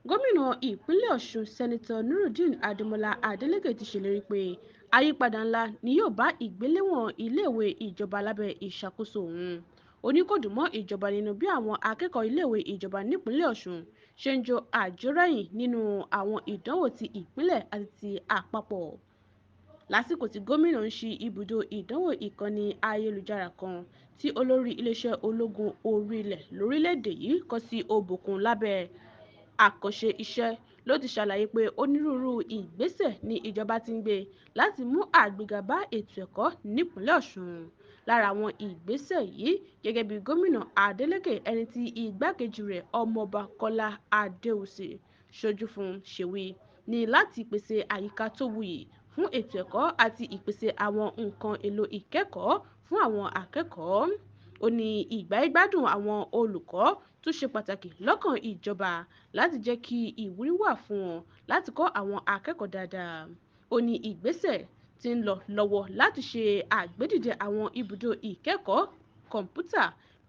Gómìnà ìpínlẹ̀ Ọ̀ṣun Sẹ́nitọ̀ Nurudeen Adémọlá Adeleke ti ṣèlérí pé àyípadà ńlá ni yóò bá ìgbéléwọ̀n iléèwé ìjọba lábẹ́ ìṣàkóso òun. Ó ní kò dùn mọ́ ìjọba nínú bí àwọn akẹ́kọ̀ọ́ iléèwé ìjọba nípínlẹ̀ Ọ̀ṣun ṣe ń jo àjórẹ̀yìn nínú àwọn ìdánwò ti ìpínlẹ̀ àti ti àpapọ̀. Lásìkò tí gómìnà ń ṣí ibùdó ìdánwò ìkànnì ayélujára kan tí olórí iléeṣẹ́ ológun orí-ilẹ̀ lórílẹ̀‐èdè yìí kọ sí Òbòkun lábẹ́ àkànṣe iṣẹ́ ló ti ṣàlàyé pé onírúurú ìgbésẹ̀ ni ìjọba ti ń gbé láti mú àgbéga bá ètò ẹ̀kọ́ nípínlẹ̀ Ọ̀ṣun. Lára àwọn ìgbésẹ̀ yìí, gẹ́gẹ́ bí gómìnà Adeleke ẹni tí igbákejì rẹ̀ ọmọọba Kọ́lá Adéwùsì ṣojú fún ṣe wí, ní láti pèsè àyíká tó wuyì fún ètò ẹ̀kọ́ àti ìpèsè àwọn nǹkan èlò ìkẹ́kọ̀ọ́ fún àwọn akẹ́kọ̀ọ́. Ó ní ìgbáyégbádùn àwọn olùkọ́ tún ṣe pàtàkì lọ́kàn ìjọba láti jẹ́ kí ìwúrí wà fún wọn láti kọ́ àwọn akẹ́kọ̀ọ́ dáadáa. Ó ní ìgbésẹ̀ tí ń lọ lọ́wọ́ láti ṣe àgbédìde àwọn ibùdó ìkẹ́kọ̀ọ́ kọ̀ǹpútà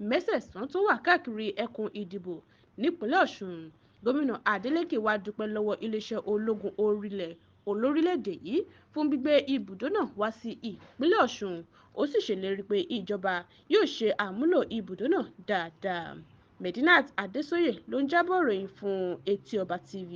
mẹ́sẹ̀sán tó wà káàkiri ẹkùn ìdìbò nípínlẹ̀ Ọ̀ṣun. Gómìnà Adeleke wá dúpẹ́ lọ́wọ́ iléeṣẹ́ ológun orí-ilẹ̀ olórílẹ̀‐èdè yìí fún gbígbé ibùdó náà wá sí ìpínlẹ̀ Ọ̀ṣun. Ó sì ṣèlérí pé ìjọba yóò ṣe àmúlò ibùdó náà dáadáa. Medinat Adesoye ló ń jábọ̀ ròyìn fún Etí Ọba TV.